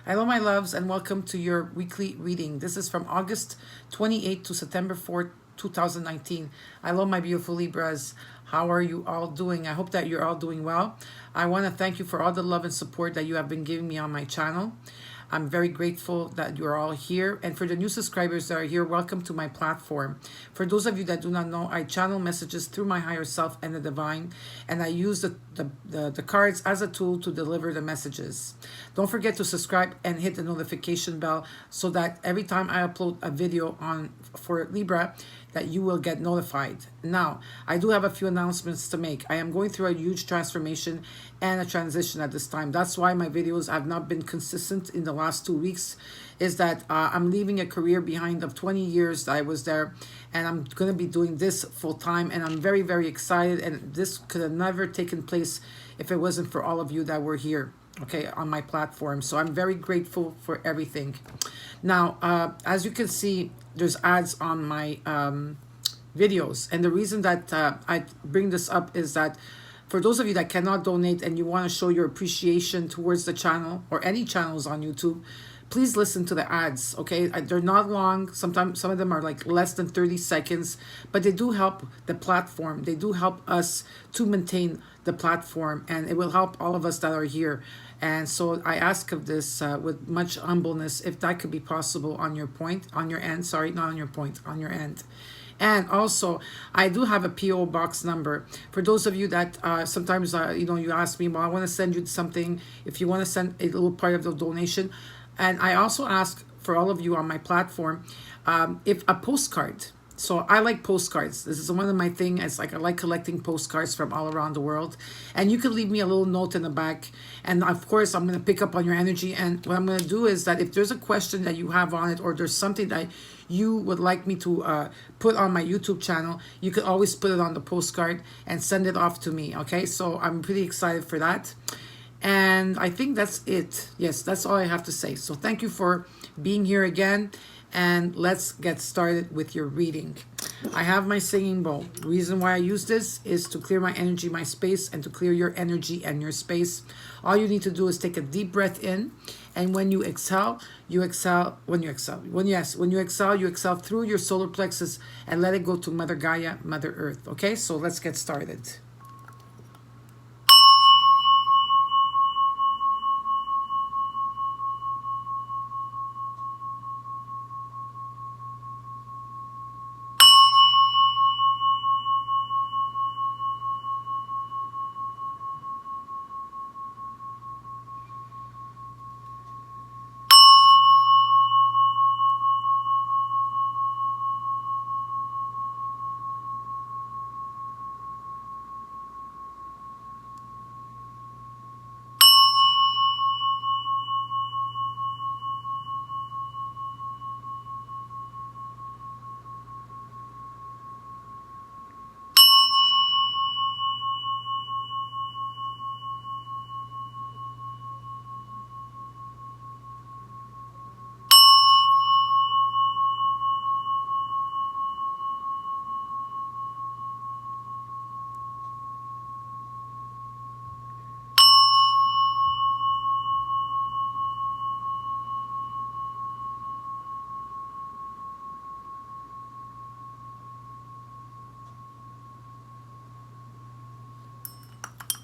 Hello, my loves, and welcome to your weekly reading. This is from August 28th to September 4th, 2019. Hello, my beautiful Libras. How are you all doing? I hope that you're all doing well. I want to thank you for all the love and support that you have been giving me on my channel. I'm very grateful that you're all here. And for the new subscribers that are here, welcome to my platform. For those of you that do not know, I channel messages through my higher self and the divine, and I use the cards as a tool to deliver the messages. Don't forget to subscribe and hit the notification bell so that every time I upload a video for Libra, that you will get notified. Now, I do have a few announcements to make. I am going through a huge transformation and a transition at this time. That's why my videos have not been consistent in the last 2 weeks, is that I'm leaving a career behind of 20 years that I was there, and I'm going to be doing this full time, and I'm very, very excited, and this could have never taken place if it wasn't for all of you that were here, okay, on my platform. So I'm very grateful for everything. Now, as you can see, there's ads on my videos, and the reason that I bring this up is that for those of you that cannot donate and you want to show your appreciation towards the channel or any channels on YouTube, please listen to the ads, okay? They're not long. Sometimes some of them are like less than 30 seconds, but they do help the platform. They do help us to maintain the platform, and it will help all of us that are here. And so I ask of this with much humbleness, if that could be possible on your end. Sorry, not on your point, on your end. And also, I do have a P.O. box number. For those of you that sometimes, you ask me, well, I want to send you something. If you want to send a little part of the donation. And I also ask for all of you on my platform, if a postcard. So I like postcards. This is one of my things. It's like I like collecting postcards from all around the world. And you can leave me a little note in the back. And of course, I'm going to pick up on your energy. And what I'm going to do is that if there's a question that you have on it, or there's something that you would like me to put on my YouTube channel, you can always put it on the postcard and send it off to me. Okay, so I'm pretty excited for that. And I think that's it. Yes, that's all I have to say. So thank you for being here again. And let's get started with your reading. I have my singing bowl. The reason why I use this is to clear my energy, my space, and to clear your energy and your space. All you need to do is take a deep breath in, and when you exhale, you exhale. When you exhale, you exhale through your solar plexus and let it go to Mother Gaia, Mother Earth. Okay, so let's get started.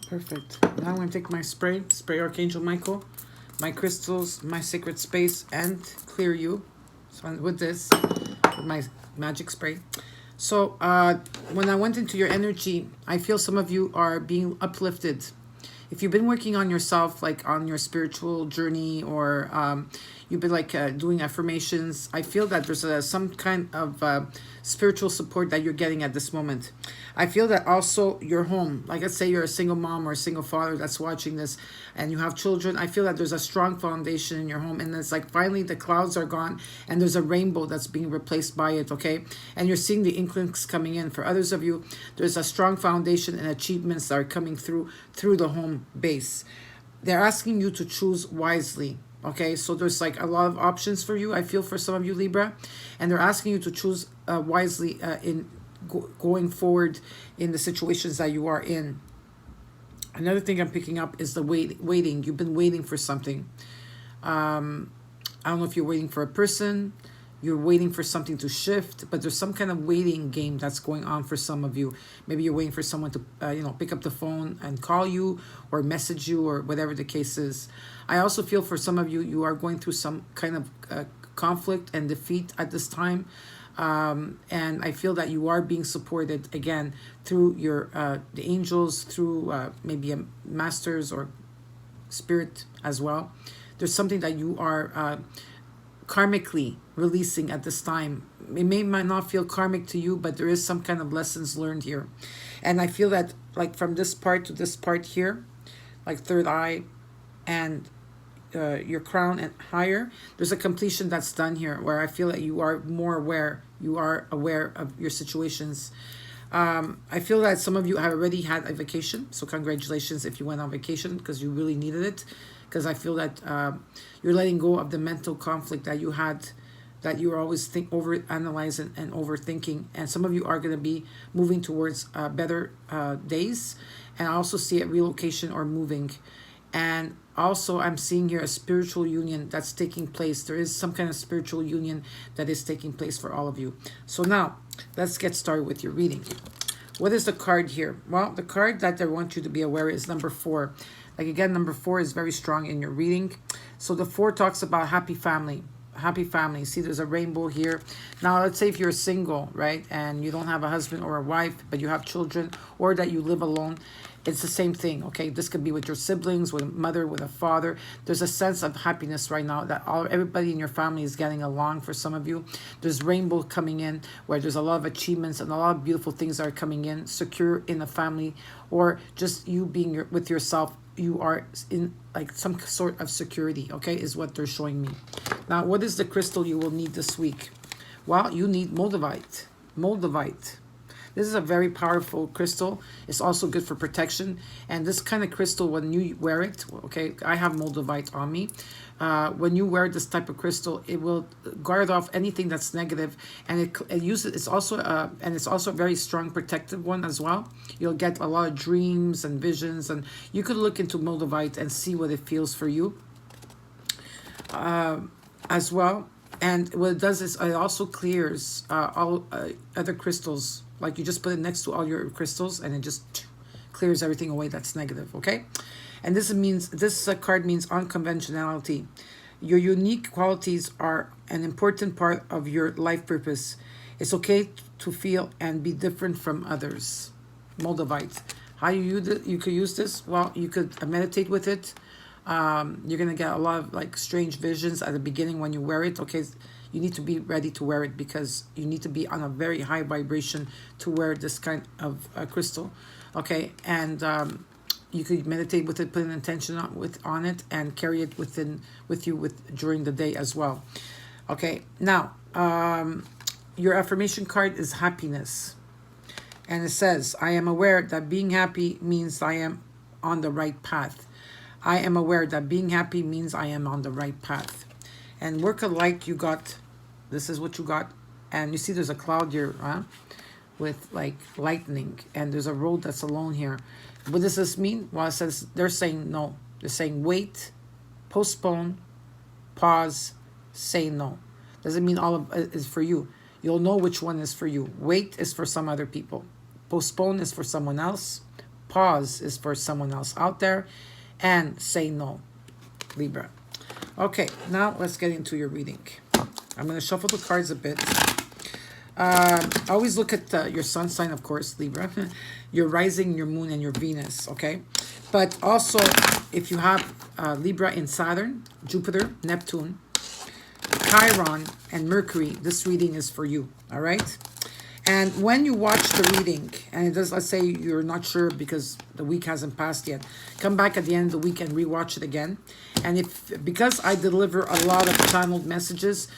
Perfect. Now I'm going to take my spray Archangel Michael, my crystals, my sacred space, and clear you. So with this, with my magic spray. So when I went into your energy, I feel some of you are being uplifted. If you've been working on yourself, like on your spiritual journey, or you've been like doing affirmations, I feel that there's some kind of spiritual support that you're getting at this moment. I feel that also your home, like let's say you're a single mom or a single father that's watching this and you have children, I feel that there's a strong foundation in your home, and it's like finally the clouds are gone and there's a rainbow that's being replaced by it, okay? And you're seeing the inklings coming in. For others of you, there's a strong foundation and achievements that are coming through the home base. They're asking you to choose wisely. Okay, so there's like a lot of options for you, I feel, for some of you, Libra. And they're asking you to choose wisely in going forward in the situations that you are in. Another thing I'm picking up is the waiting. You've been waiting for something. I don't know if you're waiting for a person, you're waiting for something to shift, but there's some kind of waiting game that's going on for some of you. Maybe you're waiting for someone to, pick up the phone and call you or message you or whatever the case is. I also feel for some of you, you are going through some kind of conflict and defeat at this time. And I feel that you are being supported again through your the angels, through maybe a masters or spirit as well. There's something that you are karmically releasing at this time. It might not feel karmic to you, but there is some kind of lessons learned here. And I feel that like from this part to this part here, like third eye and your crown and higher, there's a completion that's done here where I feel that you are more aware. You are aware of your situations. I feel that some of you have already had a vacation. So congratulations if you went on vacation because you really needed it. Because I feel that you're letting go of the mental conflict that you had, that you were always over-analyzing and overthinking. And some of you are going to be moving towards better days. And I also see a relocation or moving. And also I'm seeing here a spiritual union that's taking place. There is some kind of spiritual union that is taking place for all of you. So now, let's get started with your reading. What is the card here? Well, the card that I want you to be aware is number 4. Like again, number 4 is very strong in your reading. So the 4 talks about happy family. Happy family. See, there's a rainbow here. Now, let's say if you're single, right? And you don't have a husband or a wife, but you have children, or that you live alone. It's the same thing, okay? This could be with your siblings, with a mother, with a father. There's a sense of happiness right now that everybody in your family is getting along for some of you. There's rainbow coming in where there's a lot of achievements and a lot of beautiful things that are coming in, secure in a family, or just you being with yourself. You are in like some sort of security, okay, is what they're showing me. Now, what is the crystal you will need this week? Well, you need moldavite. Moldavite. This is a very powerful crystal. It's also good for protection. And this kind of crystal, when you wear it, okay, I have moldavite on me. When you wear this type of crystal, it will guard off anything that's negative, and it's also a very strong protective one as well. You'll get a lot of dreams and visions, and you could look into moldavite and see what it feels for you as well. And what it does is it also clears all other crystals. Like you just put it next to all your crystals, and it just clears everything away that's negative. Okay. And this card means unconventionality. Your unique qualities are an important part of your life purpose. It's okay to feel and be different from others. Moldavite. How you could use this? Well, you could meditate with it. You're gonna get a lot of like strange visions at the beginning when you wear it. Okay, you need to be ready to wear it because you need to be on a very high vibration to wear this kind of crystal. Okay, and you could meditate with it, put an intention on it, and carry it with you during the day as well. Okay, now your affirmation card is happiness, and it says, "I am aware that being happy means I am on the right path." I am aware that being happy means I am on the right path. And work of light, you got. This is what you got, and you see there's a cloud here, with like lightning, and there's a road that's alone here. What does this mean? Well, it says they're saying no. They're saying wait, postpone, pause, say no. Doesn't mean all of it is for you. You'll know which one is for you. Wait is for some other people. Postpone is for someone else. Pause is for someone else out there. And say no, Libra. Okay, now let's get into your reading. I'm going to shuffle the cards a bit. Always look at your sun sign, of course, Libra. Your rising, your moon, and your Venus, okay? But also, if you have Libra in Saturn, Jupiter, Neptune, Chiron, and Mercury, this reading is for you, all right? And when you watch the reading, and it does, let's say you're not sure because the week hasn't passed yet, come back at the end of the week and rewatch it again. And because I deliver a lot of channeled messages,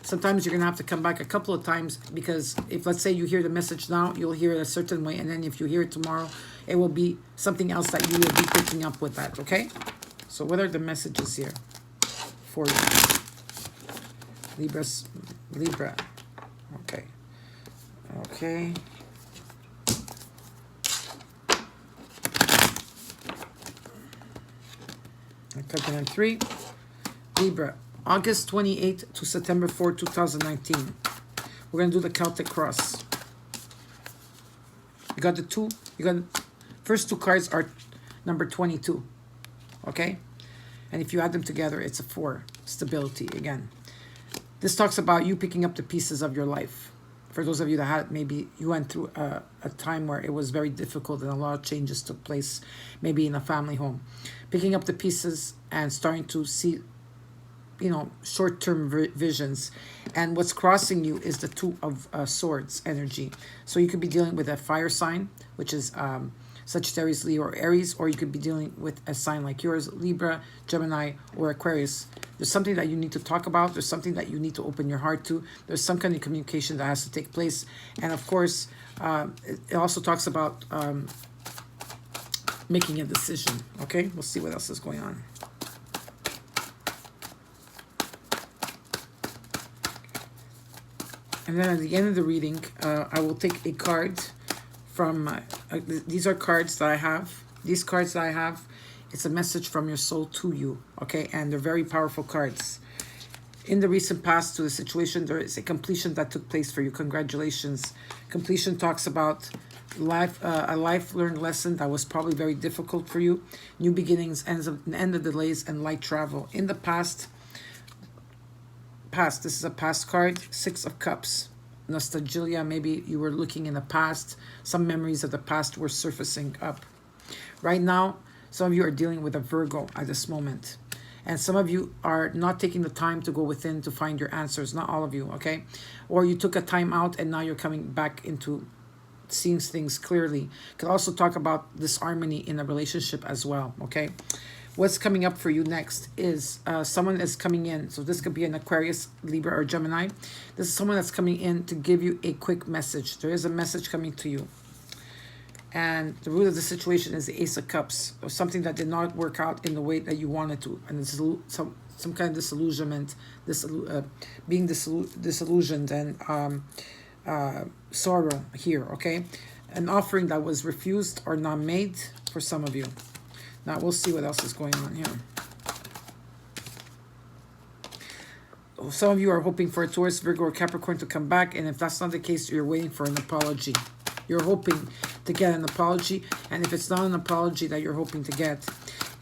sometimes you're going to have to come back a couple of times because if, let's say, you hear the message now, you'll hear it a certain way. And then if you hear it tomorrow, it will be something else that you will be picking up with that, okay? So what are the messages here for you? Libra. Okay. Okay. Covenant 3. Libra, August 28th to September 4th, 2019. We're going to do the Celtic cross. You got the two. You got first two cards are number 22. Okay? And if you add them together, it's a 4. Stability again. This talks about you picking up the pieces of your life. For those of you that had, maybe you went through a time where it was very difficult and a lot of changes took place, maybe in a family home. Picking up the pieces and starting to see, you know, short-term visions. And what's crossing you is the Two of Swords energy. So you could be dealing with a fire sign, which is Sagittarius, Leo, or Aries, or you could be dealing with a sign like yours, Libra, Gemini, or Aquarius. There's something that you need to talk about. There's something that you need to open your heart to. There's some kind of communication that has to take place. And of course, it also talks about making a decision. Okay, we'll see what else is going on. And then at the end of the reading, I will take a card from, these are cards that I have. These cards that I have, it's a message from your soul to you, okay? And they're very powerful cards. In the recent past to the situation, there is a completion that took place for you. Congratulations. Completion talks about life, a life-learned lesson that was probably very difficult for you. New beginnings, end of delays, and light travel. In the past, this is a past card, 6 of Cups. Nostalgia, maybe you were looking in the past. Some memories of the past were surfacing up. Right now, some of you are dealing with a Virgo at this moment. And some of you are not taking the time to go within to find your answers. Not all of you, okay? Or you took a time out and now you're coming back into seeing things clearly. Could also talk about disharmony in a relationship as well, okay? What's coming up for you next is someone is coming in. So this could be an Aquarius, Libra, or Gemini. This is someone that's coming in to give you a quick message. There is a message coming to you. And the root of the situation is the Ace of Cups, or something that did not work out in the way that you wanted to. And it's some kind of disillusionment, being disillusioned and sorrow here, okay? An offering that was refused or not made for some of you. Now, we'll see what else is going on here. Some of you are hoping for a Taurus, Virgo, or Capricorn to come back. And if that's not the case, you're waiting for an apology. You're hoping to get an apology. And if it's not an apology that you're hoping to get,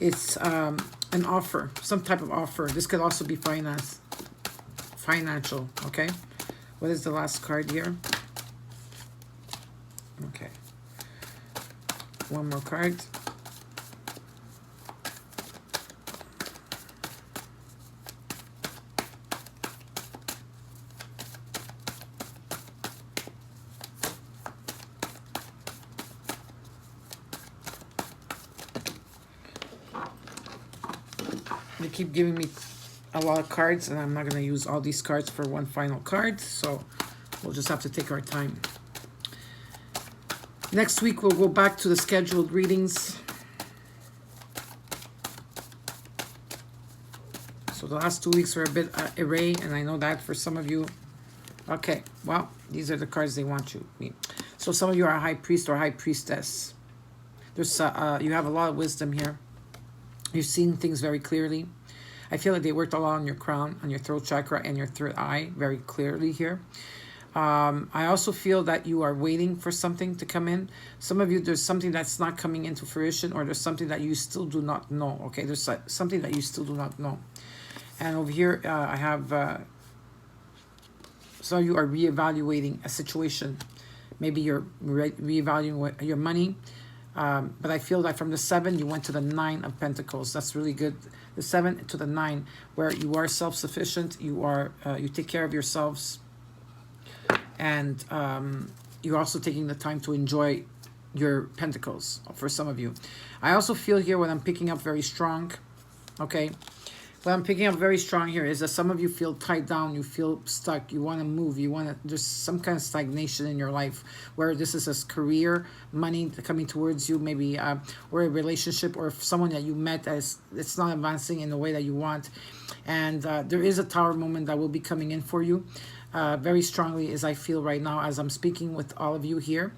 it's an offer, some type of offer. This could also be financial, okay? What is the last card here? Okay. One more card. They keep giving me a lot of cards, and I'm not going to use all these cards for one final card, so we'll just have to take our time. Next week, we'll go back to the scheduled readings. So the last 2 weeks were a bit array, and I know that for some of you. Okay, well, these are the cards they want you. So some of you are a high priest or high priestess. There's you have a lot of wisdom here. You're seeing things very clearly. I feel like they worked a lot on your crown, on your throat chakra, and your third eye very clearly here. I also feel that you are waiting for something to come in. Some of you, there's something that's not coming into fruition, or there's something that you still do not know. Okay, there's something that you still do not know. And over here, I have some of you are reevaluating a situation. Maybe you're reevaluating your money. But I feel that from the 7, you went to the 9 of Pentacles. That's really good. The 7 to the 9, where you are self-sufficient. You are you take care of yourselves, and you're also taking the time to enjoy your Pentacles. For some of you, I also feel here what I'm picking up very strong. Okay, what I'm picking up very strong here is that some of you feel tied down, you feel stuck, you want to move, there's some kind of stagnation in your life, where this is a career, money coming towards you, maybe, or a relationship, or someone that you met as it's not advancing in the way that you want. And there is a Tower moment that will be coming in for you very strongly, as I feel right now as I'm speaking with all of you here.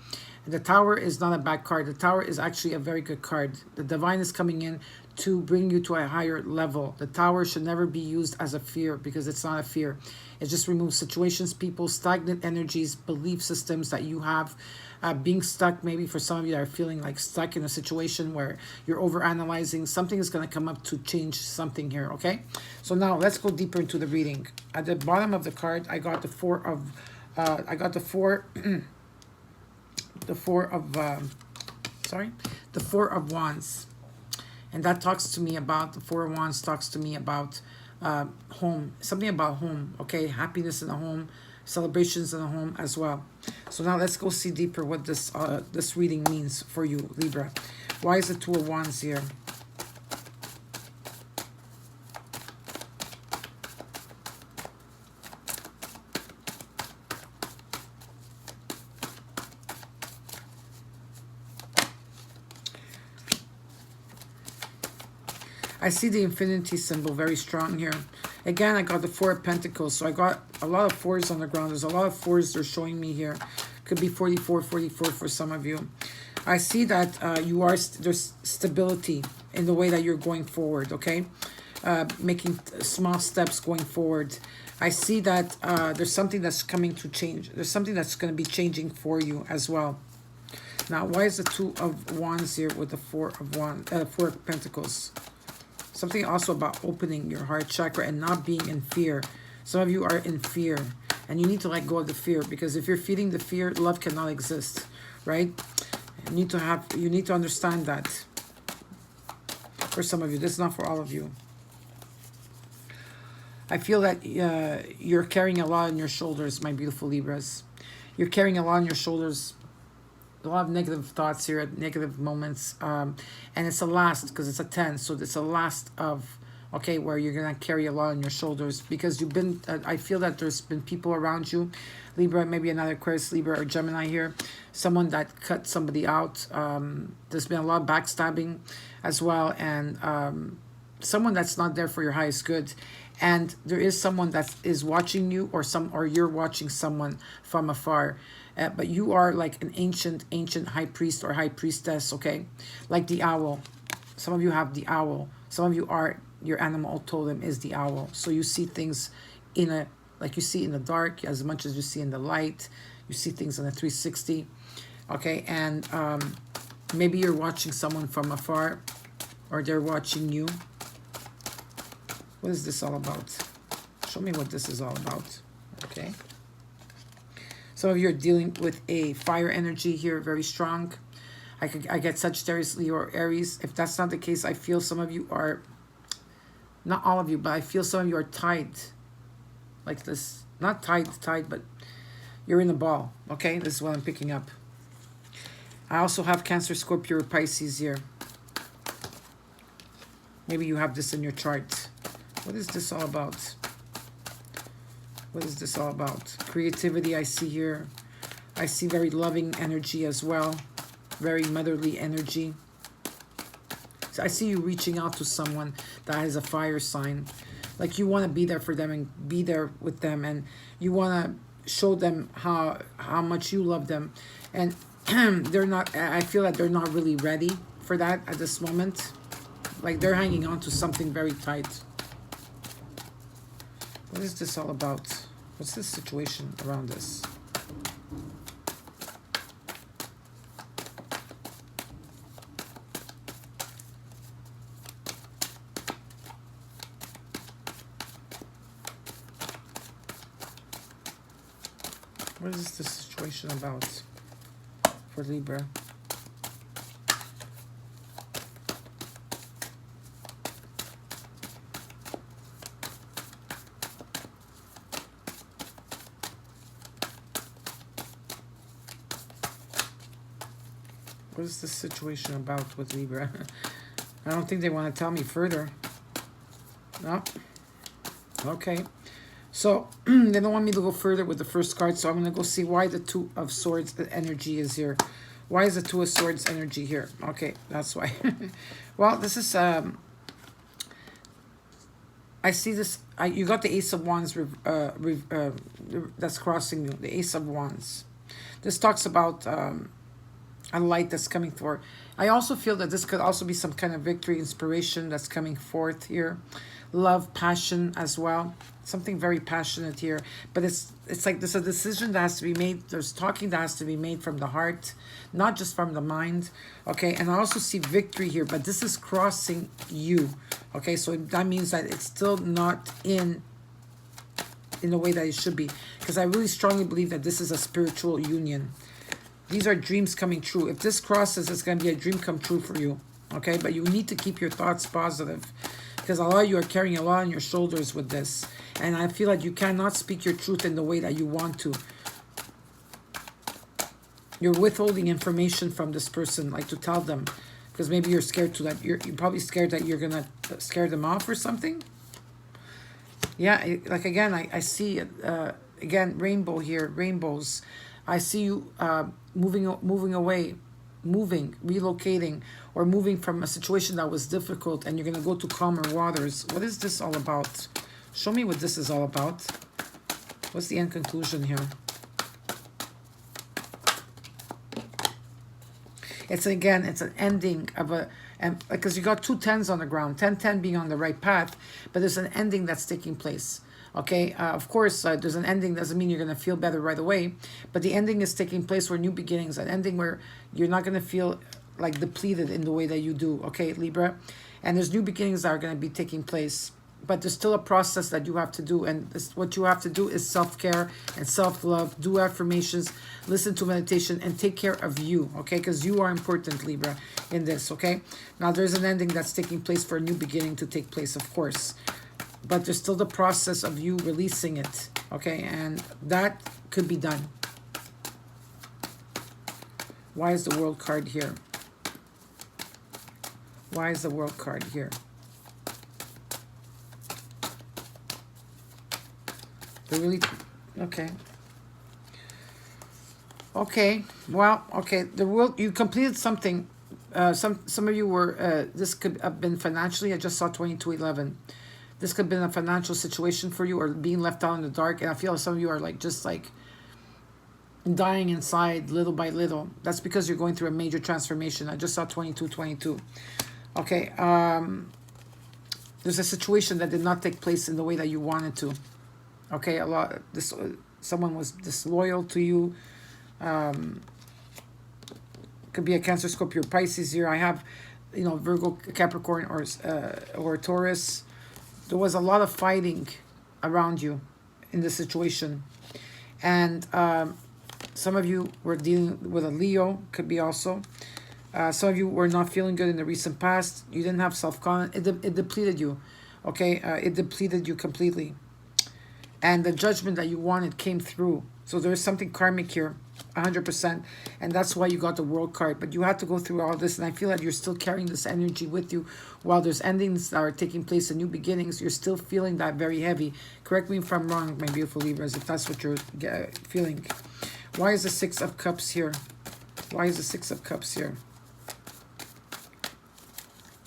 The Tower is not a bad card. The Tower is actually a very good card. The Divine is coming in to bring you to a higher level. The Tower should never be used as a fear, because it's not a fear. It just removes situations, people, stagnant energies, belief systems that you have. Being stuck, maybe for some of you that are feeling like stuck in a situation where you're overanalyzing. Something is going to come up to change something here, okay? So now let's go deeper into the reading. At the bottom of the card, I got the four of the Four of Wands. And that talks to me about, the Four of Wands talks to me about home. Something about home, okay? Happiness in the home, celebrations in the home as well. So now let's go see deeper what this this reading means for you, Libra. Why is the Two of Wands here? I see the infinity symbol very strong here. Again, I got the Four of Pentacles. So I got a lot of fours on the ground. There's a lot of fours they're showing me here. Could be 44, 44 for some of you. I see that there's stability in the way that you're going forward, okay? Making small steps going forward. I see that there's something that's coming to change. There's something that's going to be changing for you as well. Now, why is the Two of Wands here with the Four of Pentacles? Something also about opening your heart chakra and not being in fear. Some of you are in fear, and you need to let go of the fear, because if you're feeding the fear, love cannot exist, right? You need to understand that. For some of you, this is not for all of you. I feel that you're carrying a lot on your shoulders, my beautiful Libras. You're carrying a lot on your shoulders. A lot of negative thoughts here, negative moments, and it's a last, because it's a 10, so it's a last of, okay, where you're gonna carry a lot on your shoulders, because you've been I feel that there's been people around you, Libra, maybe another Aquarius, Libra, or Gemini here, someone that cut somebody out. There's been a lot of backstabbing as well, and someone that's not there for your highest good. And there is someone that is watching you, or you're watching someone from afar. But you are like an ancient high priest or high priestess, okay? Like the owl. Some of you have the owl. Some of you are, your animal totem is the owl. So you see things like you see in the dark as much as you see in the light. You see things in a 360, okay? And maybe you're watching someone from afar, or they're watching you. What is this all about? Show me what this is all about, okay? Some of you are dealing with a fire energy here, very strong. I get Sagittarius, Leo, or Aries. If that's not the case, I feel some of you are, not all of you, but I feel some of you are tied. Like this, not tied, but you're in a ball, okay? This is what I'm picking up. I also have Cancer, Scorpio, or Pisces here. Maybe you have this in your chart. What is this all about? What is this all about? Creativity, I see here. I see very loving energy as well. Very motherly energy. So I see you reaching out to someone that has a fire sign. Like you want to be there for them and be there with them. And you want to show them how much you love them. And they're not, I feel that they're not really ready for that at this moment. Like they're hanging on to something very tight. What is this all about? What's this situation around this? What is this situation about for Libra? What is this situation about with Libra? I don't think they want to tell me further. No. Okay. So, they don't want me to go further with the first card, so I'm going to go see why the Two of Swords energy is here. Why is the Two of Swords energy here? Okay, that's why. Well, this is... I see this... you got the Ace of Wands that's crossing you. The Ace of Wands. This talks about... a light that's coming forth. I also feel that this could also be some kind of victory, inspiration that's coming forth here. Love, passion as well. Something very passionate here. But it's like there's a decision that has to be made. There's talking that has to be made from the heart, not just from the mind. Okay, and I also see victory here, but this is crossing you. Okay, so that means that it's still not in the way that it should be. Because I really strongly believe that this is a spiritual union. These are dreams coming true. If this crosses, it's going to be a dream come true for you. Okay, but you need to keep your thoughts positive. Because a lot of you are carrying a lot on your shoulders with this. And I feel like you cannot speak your truth in the way that you want to. You're withholding information from this person, like to tell them. Because maybe you're scared to that. You're probably scared that you're going to scare them off or something. Yeah, like again, I see, again, rainbow here, rainbows. I see you moving away, relocating, or moving from a situation that was difficult, and you're going to go to calmer waters. What is this all about? Show me what this is all about. What's the end conclusion here? It's again, it's an ending of a, and because you got 2 10s on the ground, 10-10 being on the right path, but there's an ending that's taking place. Okay, of course, there's an ending doesn't mean you're going to feel better right away, but the ending is taking place where new beginnings, an ending where you're not going to feel like depleted in the way that you do. Okay, Libra, and there's new beginnings that are going to be taking place. But there's still a process that you have to do. And what you have to do is self-care and self-love. Do affirmations, listen to meditation, and take care of you, okay? Because you are important, Libra, in this, okay? Now, there's an ending that's taking place for a new beginning to take place, of course. But there's still the process of you releasing it, okay? And that could be done. Why is the World card here? Why is the World card here? Really, okay. Okay, well, okay. The world, you completed something. Some of you were. This could have been financially. I just saw 2211. This could have been a financial situation for you, or being left out in the dark. And I feel some of you are like just like dying inside, little by little. That's because you're going through a major transformation. I just saw 2222. Okay. There's a situation that did not take place in the way that you wanted to. Okay, someone was disloyal to you. Could be a Cancer, Scorpio, Pisces here. I have, Virgo, Capricorn, or Taurus. There was a lot of fighting around you in this situation, and some of you were dealing with a Leo. Could be also. Some of you were not feeling good in the recent past. You didn't have self-confidence. It depleted you. Okay, it depleted you completely. And the judgment that you wanted came through. So there's something karmic here, 100%. And that's why you got the World card. But you had to go through all this. And I feel like you're still carrying this energy with you. While there's endings that are taking place and new beginnings, you're still feeling that very heavy. Correct me if I'm wrong, my beautiful Libras, if that's what you're feeling. Why is the 6 of Cups here? Why is the 6 of Cups here?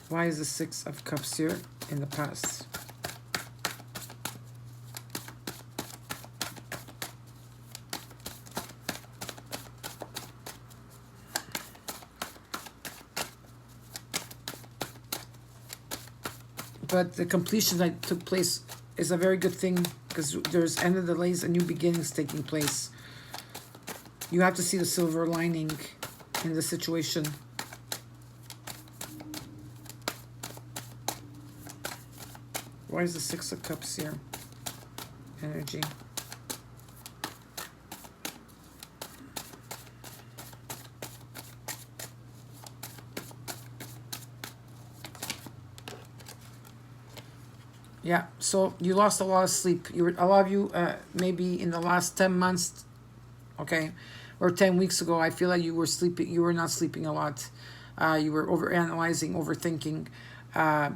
Why is the 6 of Cups here in the past? But the completion that took place is a very good thing, because there's end of delays and new beginnings taking place. You have to see the silver lining in the situation. Why is the 6 of Cups here? Energy. Yeah, so you lost a lot of sleep. A lot of you, maybe in the last 10 months, okay, or 10 weeks ago, I feel like you were sleeping. You were not sleeping a lot. You were overanalyzing, overthinking,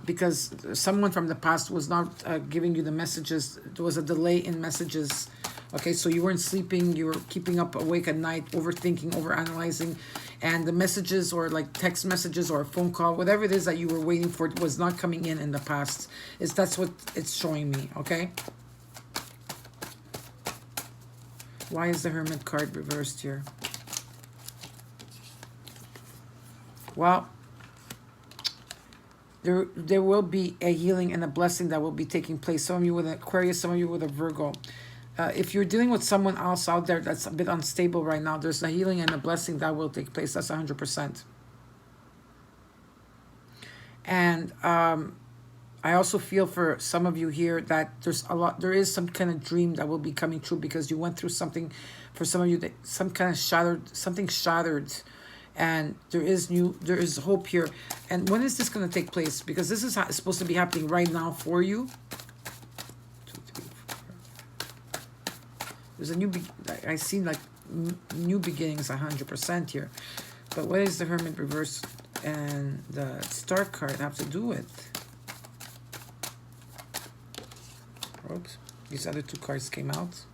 because someone from the past was not giving you the messages. There was a delay in messages. Okay, so you weren't sleeping. You were keeping up awake at night, overthinking, overanalyzing. And the messages, or like text messages or a phone call, whatever it is that you were waiting for, was not coming in the past. That's what it's showing me, okay? Why is the Hermit card reversed here? Well, there will be a healing and a blessing that will be taking place. Some of you with an Aquarius, some of you with a Virgo. If you're dealing with someone else out there that's a bit unstable right now, there's a healing and a blessing that will take place. That's 100%. And I also feel for some of you here that there is some kind of dream that will be coming true because you went through something. For some of you, that something shattered, and there is hope here. And when is this going to take place? Because this is supposed to be happening right now for you. 2, 3, 4. There's a I see like new beginnings 100% here. But what is the Hermit reverse and the Star card have to do with? Oops, these other two cards came out.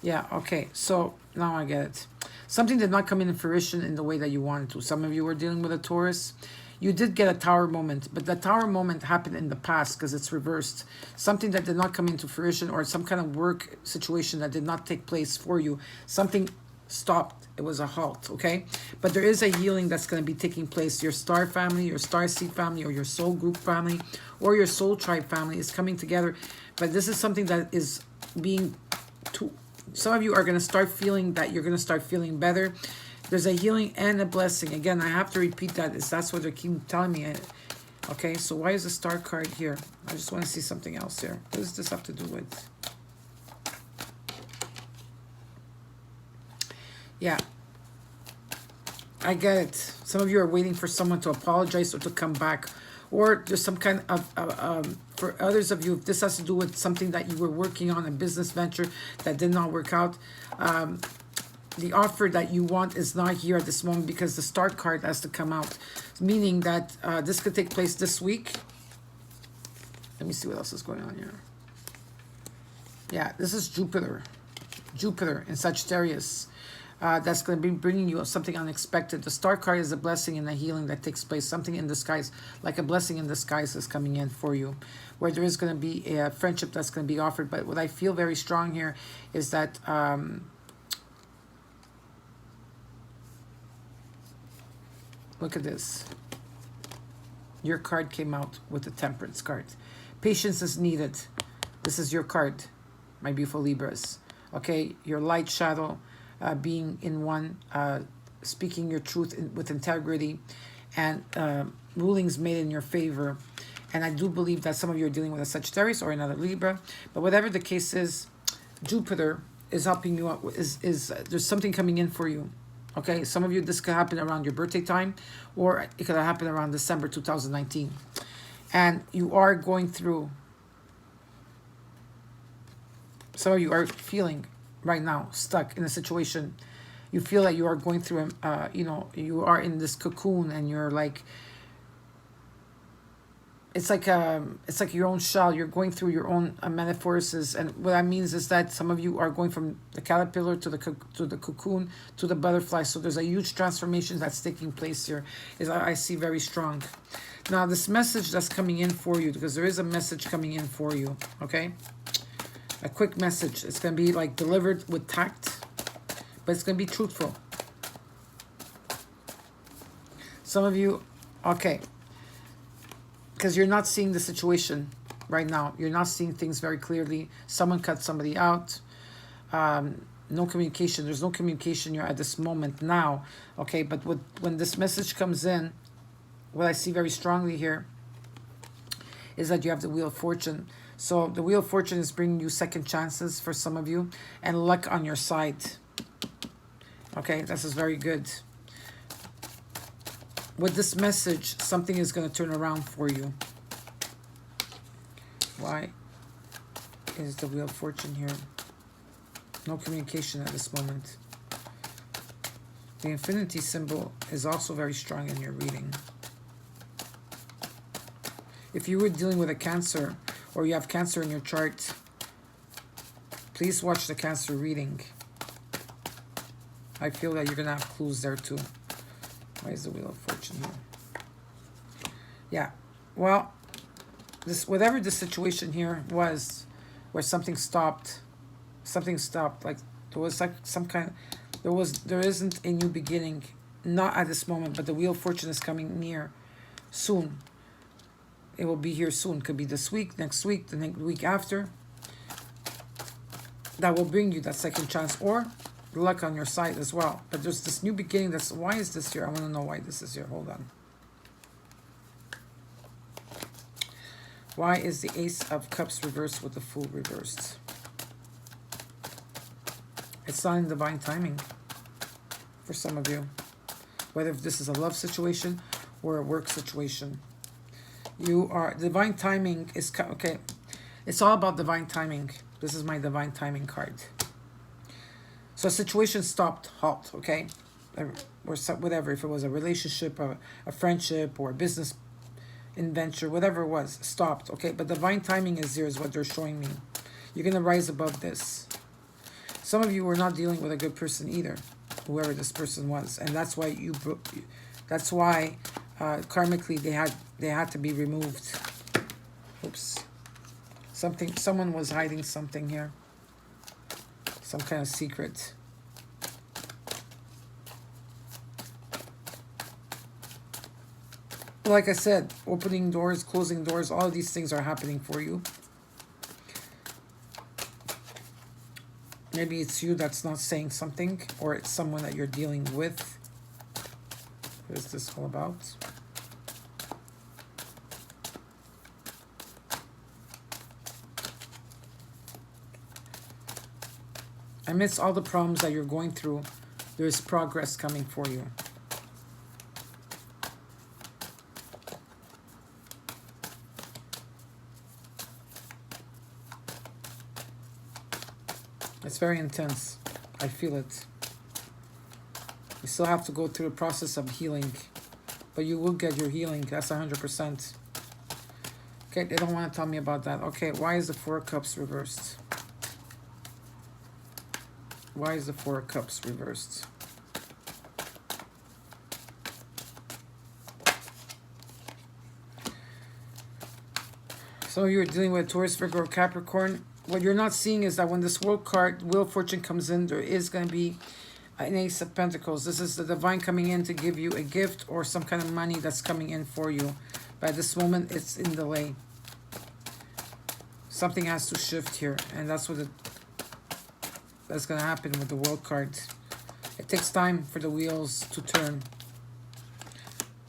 Yeah, okay, so now I get it. Something did not come in fruition in the way that you wanted to. Some of you were dealing with a Taurus. You did get a Tower moment, but the Tower moment happened in the past because it's reversed. Something that did not come into fruition, or some kind of work situation that did not take place for you. Something stopped. It was a halt, okay? But there is a healing that's going to be taking place. Your star family, your star seed family, or your soul group family, or your soul tribe family is coming together. But this is something that is being... Some of you are going to start feeling that you're going to start feeling better. There's a healing and a blessing. Again, I have to repeat that. That's what they keep telling me. Okay, so why is the Star card here? I just want to see something else here. What does this have to do with? Yeah, I get it. Some of you are waiting for someone to apologize or to come back. Or there's some kind of, for others of you, if this has to do with something that you were working on, a business venture that did not work out, the offer that you want is not here at this moment because the Star card has to come out. Meaning that this could take place this week. Let me see what else is going on here. Yeah, this is Jupiter. Jupiter in Sagittarius. That's going to be bringing you something unexpected. The Star card is a blessing and a healing that takes place. Something in disguise, like a blessing in disguise is coming in for you, where there is going to be a friendship that's going to be offered. But what I feel very strong here is that look at this. Your card came out with the Temperance card. Patience is needed. This is your card, my beautiful Libras. Okay, your light shadow. Being in one, speaking your truth with integrity, and rulings made in your favor. And I do believe that some of you are dealing with a Sagittarius or another Libra. But whatever the case is, Jupiter is helping you out. There's something coming in for you. Okay, some of you, this could happen around your birthday time, or it could happen around December 2019. And you are going through, some of you are feeling right now stuck in a situation. You feel that you are going through you are in this cocoon, and you're like, it's like your own shell. You're going through your own metamorphosis, and what that means is that some of you are going from the caterpillar to the cocoon to the butterfly. So there's a huge transformation that's taking place here, is I see very strong. Now this message that's coming in for you, because there is a message coming in for you, okay? A quick message. It's going to be like delivered with tact, but it's going to be truthful. Some of you, okay, because you're not seeing the situation right now. You're not seeing things very clearly. Someone cut somebody out. No communication. There's no communication here at this moment now. Okay, but when this message comes in, what I see very strongly here is that you have the Wheel of Fortune. So the Wheel of Fortune is bringing you second chances for some of you, and luck on your side. Okay, this is very good. With this message, something is going to turn around for you. Why is the Wheel of Fortune here? No communication at this moment. The infinity symbol is also very strong in your reading. If you were dealing with a Cancer, or you have Cancer in your chart, please watch the Cancer reading. I feel that you're going to have clues there too. Why is the Wheel of Fortune here? Yeah, well, whatever the situation here was, where something stopped, like there was like some kind, there isn't a new beginning not at this moment, but the Wheel of Fortune is coming near soon. It will be here soon. Could be this week, next week, the next week after. That will bring you that second chance, or luck on your side as well. But there's this new beginning. That's why is this here? I want to know why this is here. Hold on. Why is the Ace of Cups reversed with the Fool reversed? It's not in divine timing for some of you. Whether if this is a love situation or a work situation. You are, divine timing is, okay, it's all about divine timing. This is my divine timing card. So a situation stopped, halt, okay? Or whatever, if it was a relationship, a friendship, or a business adventure, whatever it was, stopped, okay? But divine timing is here, is what they're showing me. You're going to rise above this. Some of you were not dealing with a good person either, whoever this person was. And that's why that's why karmically they had to be removed. Oops. Someone was hiding something here. Some kind of secret. Like I said, opening doors, closing doors, all of these things are happening for you. Maybe it's you that's not saying something, or it's someone that you're dealing with. What is this all about? Amidst all the problems that you're going through, there's progress coming for you. It's very intense. I feel it. You still have to go through the process of healing, but you will get your healing. That's 100%. Okay, they don't want to tell me about that. Okay, why is the Four of Cups reversed? Why is the Four of Cups reversed? So you're dealing with Taurus, Virgo, or Capricorn. What you're not seeing is that when this World card, Wheel of Fortune, comes in, there is going to be an Ace of Pentacles. This is the divine coming in to give you a gift or some kind of money that's coming in for you. But at this moment, it's in delay. Something has to shift here, and that's what that's going to happen with the World card. It takes time for the wheels to turn.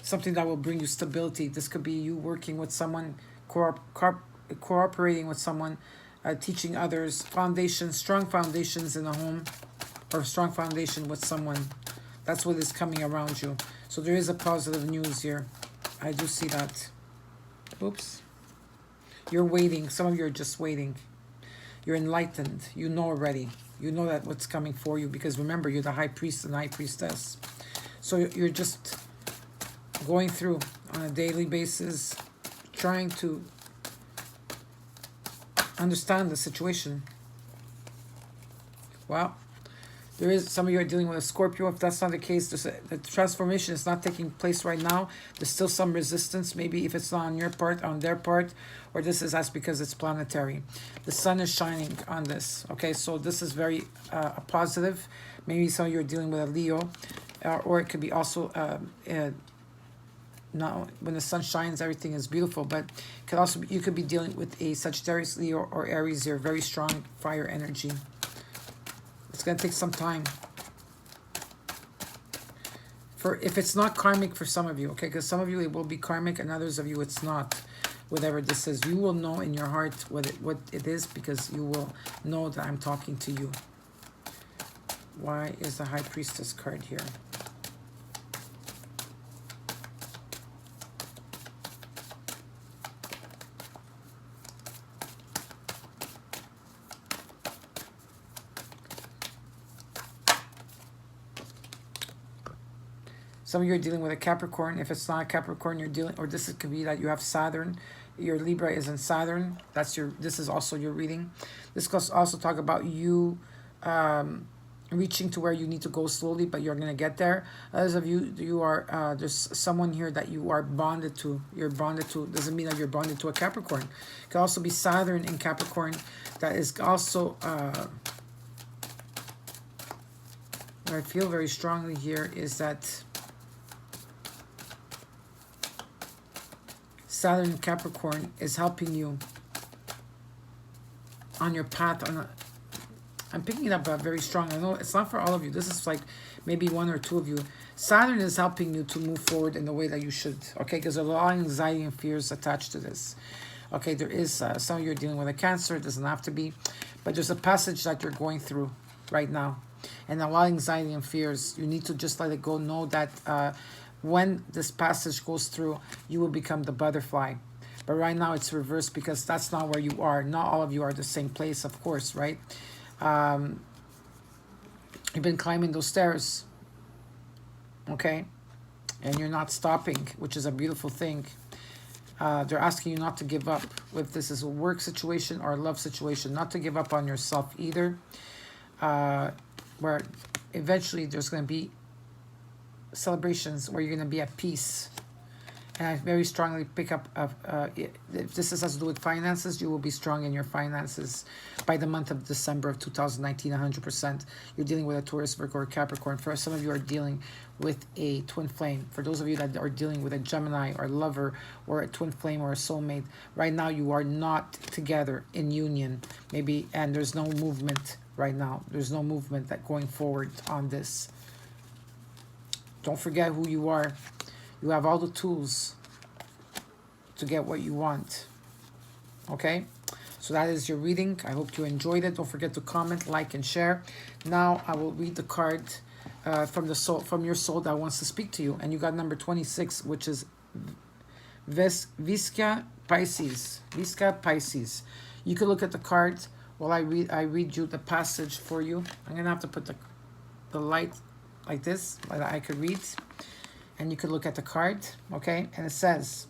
Something that will bring you stability. This could be you working with someone, cooperating with someone, teaching others, foundations, strong foundations in a home, or strong foundation with someone. That's what is coming around you. So there is a positive news here. I do see that. Oops. You're waiting. Some of you are just waiting. You're enlightened. You know already. You know that what's coming for you, because remember, you're the High Priest and High Priestess. So you're just going through on a daily basis, trying to understand the situation. Well, there is, some of you are dealing with a Scorpio. If that's not the case, the transformation is not taking place right now. There's still some resistance, maybe if it's not on your part, on their part, or this is that's because it's planetary. The sun is shining on this, okay? So this is very positive. Maybe some of you are dealing with a Leo, or it could be also now when the sun shines, everything is beautiful, but it could also be, you could be dealing with a Sagittarius, Leo, or Aries here, very strong fire energy. It's going to take some time. If it's not karmic for some of you, okay, because some of you it will be karmic and others of you it's not. Whatever this is, you will know in your heart what it is, because you will know that I'm talking to you. Why is the High Priestess card here? Some of you are dealing with a Capricorn. If it's not a Capricorn, you're dealing, or this could be that you have Saturn. Your Libra is in Saturn. This is also your reading. This could also talk about you reaching to where you need to go slowly, but you're going to get there. Others of you are, there's someone here that you are bonded to. You're bonded to, doesn't mean that you're bonded to a Capricorn. It could also be Saturn in Capricorn. That is also, what I feel very strongly here is that Saturn in Capricorn is helping you on your path. I'm picking it up very strong. I know it's not for all of you. This is like maybe one or two of you. Saturn is helping you to move forward in the way that you should. Okay, because there's a lot of anxiety and fears attached to this. Okay, there is some of you are dealing with a Cancer. It doesn't have to be. But there's a passage that you're going through right now. And a lot of anxiety and fears. You need to just let it go. Know that when this passage goes through, you will become the butterfly. But right now it's reversed because that's not where you are. Not all of you are the same place, of course, right? You've been climbing those stairs, okay? And you're not stopping, which is a beautiful thing. They're asking you not to give up. If this is a work situation or a love situation, not to give up on yourself either. Where eventually there's going to be celebrations where you're going to be at peace. And I very strongly pick up, if this has to do with finances, you will be strong in your finances by the month of December of 2019, 100%. You're dealing with a Taurus, Virgo, or Capricorn. For some of you are dealing with a twin flame. For those of you that are dealing with a Gemini or lover or a twin flame or a soulmate, right now you are not together in union, maybe, and there's no movement right now. There's no movement that going forward on this. Don't forget who you are. You have all the tools to get what you want. Okay? So that is your reading. I hope you enjoyed it. Don't forget to comment, like, and share. Now I will read the card from the soul, from your soul that wants to speak to you. And you got number 26, which is Visca Pisces. Visca Pisces. You can look at the cards while I read you the passage for you. I'm gonna have to put the light like this, so that I could read. And you could look at the card, okay? And it says,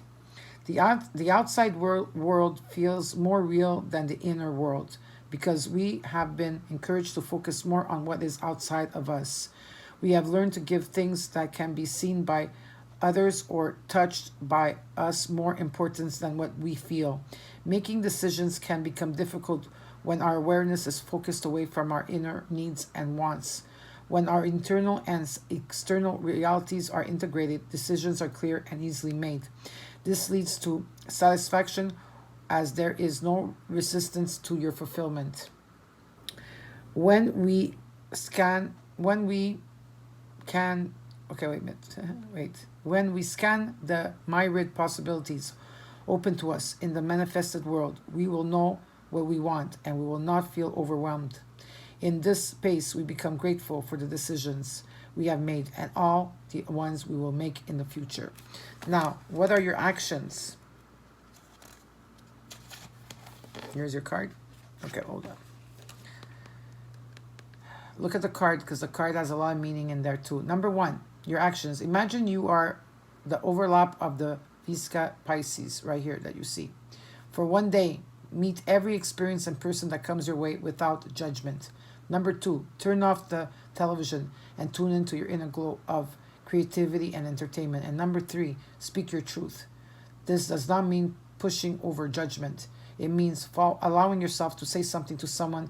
the outside world feels more real than the inner world because we have been encouraged to focus more on what is outside of us. We have learned to give things that can be seen by others or touched by us more importance than what we feel. Making decisions can become difficult when our awareness is focused away from our inner needs and wants. When our internal and external realities are integrated, decisions are clear and easily made. This leads to satisfaction as there is no resistance to your fulfillment. When we scan the myriad possibilities open to us in the manifested world, we will know what we want and we will not feel overwhelmed. In this space, we become grateful for the decisions we have made and all the ones we will make in the future. Now, what are your actions? Here's your card. Okay, hold on. Look at the card because the card has a lot of meaning in there too. Number one, your actions. Imagine you are the overlap of the Visca Pisces right here that you see. For one day, meet every experience and person that comes your way without judgment. Number two, turn off the television and tune into your inner glow of creativity and entertainment. And number three, speak your truth. This does not mean pushing over judgment. It means allowing yourself to say something to someone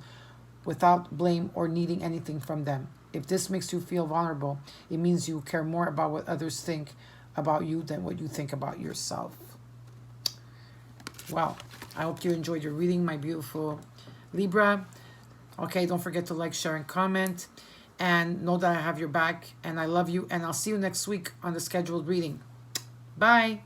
without blame or needing anything from them. If this makes you feel vulnerable, it means you care more about what others think about you than what you think about yourself. Well, I hope you enjoyed your reading, my beautiful Libra. Okay, don't forget to like, share, and comment. And know that I have your back. And I love you. And I'll see you next week on the scheduled reading. Bye.